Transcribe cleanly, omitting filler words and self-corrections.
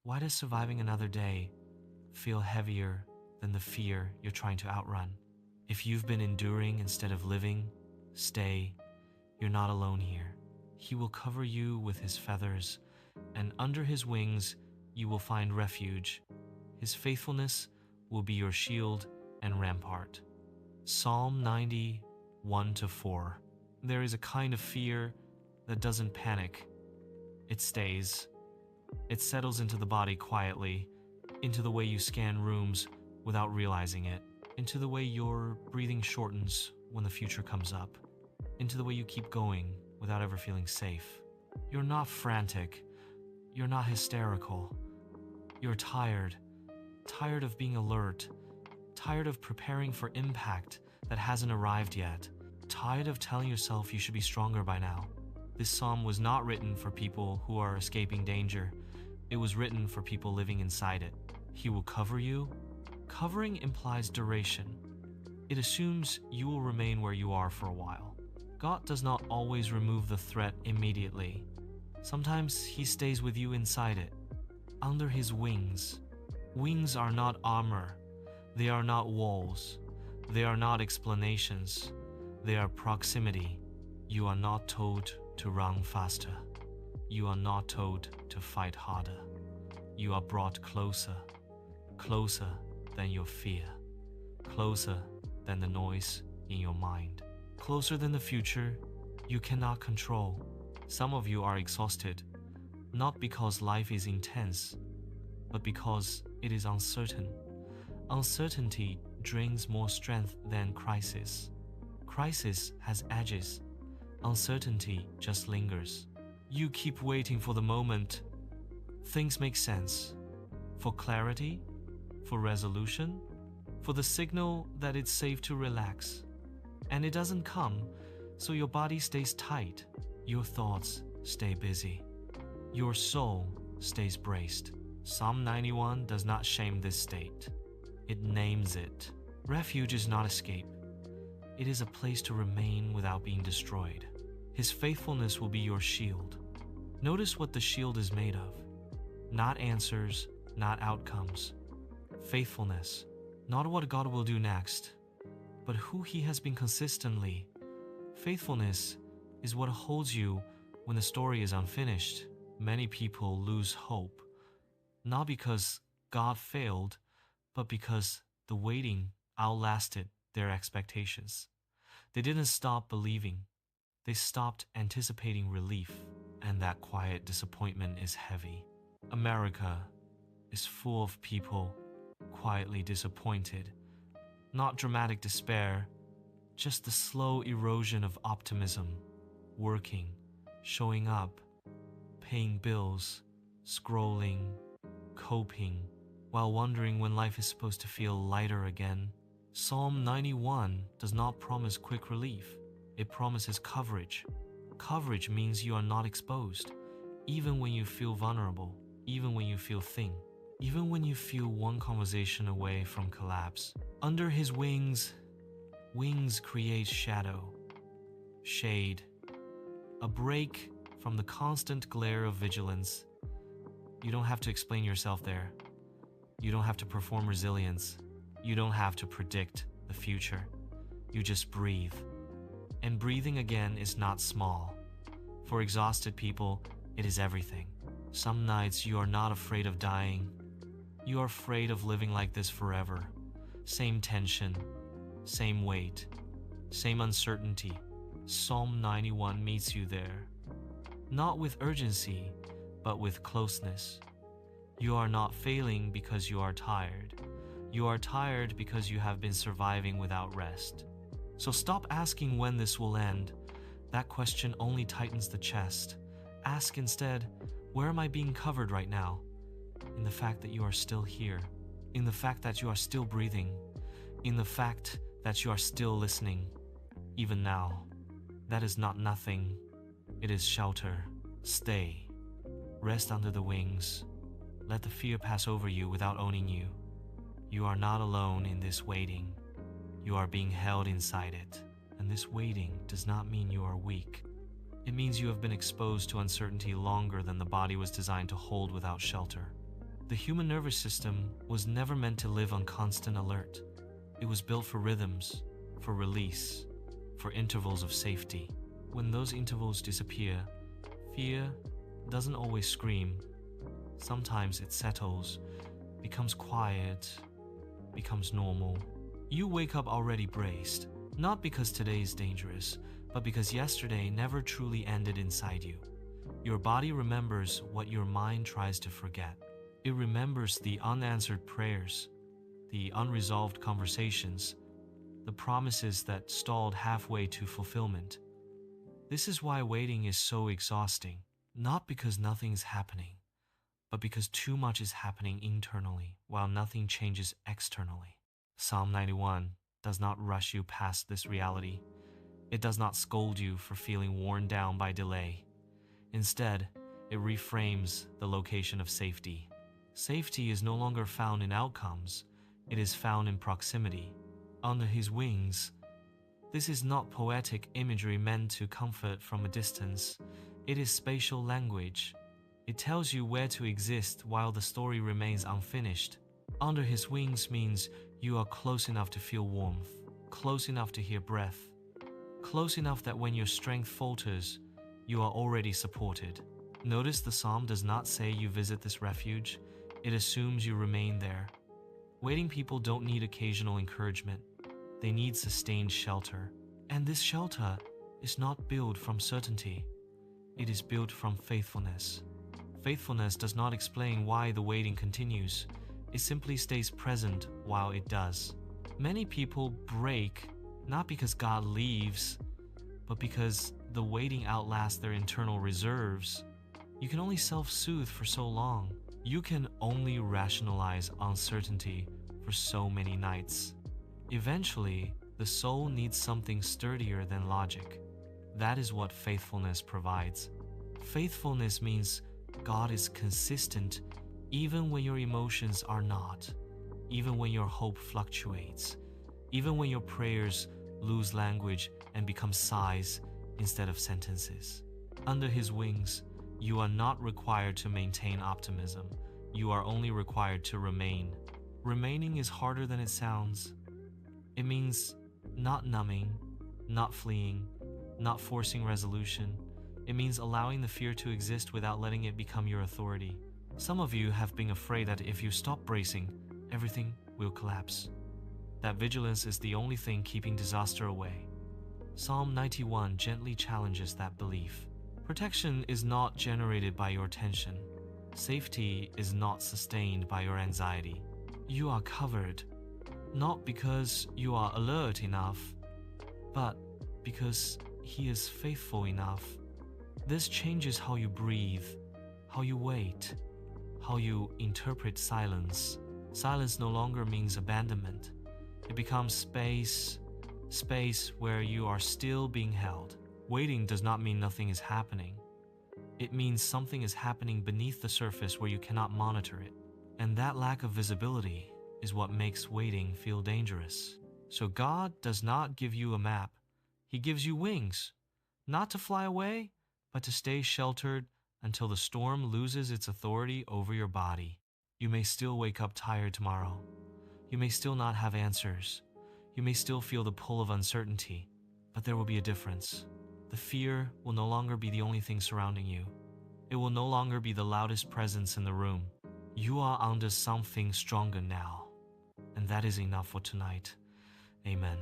Why does surviving another day feel heavier than the fear you're trying to outrun? If you've been enduring instead of living, stay. You're not alone here. He will cover you with his feathers, and under his wings you will find refuge. His faithfulness will be your shield and rampart. Psalm 90, 1-4. There is a kind of fear that doesn't panic. It stays. It settles into the body quietly, into the way you scan rooms without realizing it, into the way your breathing shortens when the future comes up, into the way you keep going without ever feeling safe. You're not frantic. You're not hysterical. You're tired. Tired of being alert. Tired of preparing for impact that hasn't arrived yet. Tired of telling yourself you should be stronger by now. This psalm was not written for people who are escaping danger. It was written for people living inside it. He will cover you. Covering implies duration. It assumes you will remain where you are for a while. God does not always remove the threat immediately. Sometimes he stays with you inside it, under his wings. Wings are not armor. They are not walls. They are not explanations. They are proximity. You are not told to run faster. You are not told to fight harder. You are brought closer, closer than your fear, closer than the noise in your mind, closer than the future you cannot control. Some of you are exhausted, not because life is intense, but because it is uncertain. Uncertainty drains more strength than crisis. Crisis has edges. Uncertainty just lingers. You keep waiting for the moment things make sense, for clarity, for resolution, for the signal that it's safe to relax. And it doesn't come, so your body stays tight, your thoughts stay busy, your soul stays braced. Psalm 91 does not shame this state. It names it. Refuge is not escape. It is a place to remain without being destroyed. His faithfulness will be your shield. Notice what the shield is made of. Not answers, not outcomes. Faithfulness. Not what God will do next, but who he has been consistently. Faithfulness is what holds you when the story is unfinished. Many people lose hope, not because God failed, but because the waiting outlasted their expectations. They didn't stop believing. They stopped anticipating relief, and that quiet disappointment is heavy. America is full of people quietly disappointed. Not dramatic despair, just the slow erosion of optimism. Working, showing up, paying bills, scrolling, coping, while wondering when life is supposed to feel lighter again. Psalm 91 does not promise quick relief. It promises coverage. Coverage means you are not exposed, even when you feel vulnerable, even when you feel thin, even when you feel one conversation away from collapse. Under his wings, wings create shadow, shade, a break from the constant glare of vigilance. You don't have to explain yourself there. You don't have to perform resilience. You don't have to predict the future. You just breathe. And breathing again is not small. For exhausted people, it is everything. Some nights you are not afraid of dying. You are afraid of living like this forever. Same tension, same weight, same uncertainty. Psalm 91 meets you there. Not with urgency, but with closeness. You are not failing because you are tired. You are tired because you have been surviving without rest. So stop asking when this will end. That question only tightens the chest. Ask instead, where am I being covered right now? In the fact that you are still here. In the fact that you are still breathing. In the fact that you are still listening. Even now. That is not nothing. It is shelter. Stay. Rest under the wings. Let the fear pass over you without owning you. You are not alone in this waiting. You are being held inside it. And this waiting does not mean you are weak. It means you have been exposed to uncertainty longer than the body was designed to hold without shelter. The human nervous system was never meant to live on constant alert. It was built for rhythms, for release, for intervals of safety. When those intervals disappear, fear doesn't always scream. Sometimes it settles, becomes quiet, becomes normal. You wake up already braced, not because today is dangerous, but because yesterday never truly ended inside you. Your body remembers what your mind tries to forget. It remembers the unanswered prayers, the unresolved conversations, the promises that stalled halfway to fulfillment. This is why waiting is so exhausting, not because nothing is happening, but because too much is happening internally while nothing changes externally. Psalm 91 does not rush you past this reality. It does not scold you for feeling worn down by delay. Instead, it reframes the location of safety. Safety is no longer found in outcomes, it is found in proximity. Under his wings. This is not poetic imagery meant to comfort from a distance. It is spatial language. It tells you where to exist while the story remains unfinished. Under his wings means you are close enough to feel warmth, close enough to hear breath, close enough that when your strength falters, you are already supported. Notice the psalm does not say you visit this refuge. It assumes you remain there. Waiting people don't need occasional encouragement. They need sustained shelter. And this shelter is not built from certainty. It is built from faithfulness. Faithfulness does not explain why the waiting continues. It simply stays present while it does. Many people break not because God leaves, but because the waiting outlasts their internal reserves. You can only self-soothe for so long. You can only rationalize uncertainty for so many nights. Eventually, the soul needs something sturdier than logic. That is what faithfulness provides. Faithfulness means God is consistent even when your emotions are not, even when your hope fluctuates, even when your prayers lose language and become sighs instead of sentences. Under his wings, you are not required to maintain optimism. You are only required to remain. Remaining is harder than it sounds. It means not numbing, not fleeing, not forcing resolution. It means allowing the fear to exist without letting it become your authority. Some of you have been afraid that if you stop bracing, everything will collapse. That vigilance is the only thing keeping disaster away. Psalm 91 gently challenges that belief. Protection is not generated by your tension. Safety is not sustained by your anxiety. You are covered, not because you are alert enough, but because he is faithful enough. This changes how you breathe, how you wait, how you interpret silence. Silence no longer means abandonment. It becomes space where you are still being held. Waiting does not mean nothing is happening. It means something is happening beneath the surface where you cannot monitor it. And that lack of visibility is what makes waiting feel dangerous. So God does not give you a map. He gives you wings, not to fly away, but to stay sheltered until the storm loses its authority over your body. You may still wake up tired tomorrow. You may still not have answers. You may still feel the pull of uncertainty, but there will be a difference. The fear will no longer be the only thing surrounding you. It will no longer be the loudest presence in the room. You are under something stronger now, and that is enough for tonight. Amen.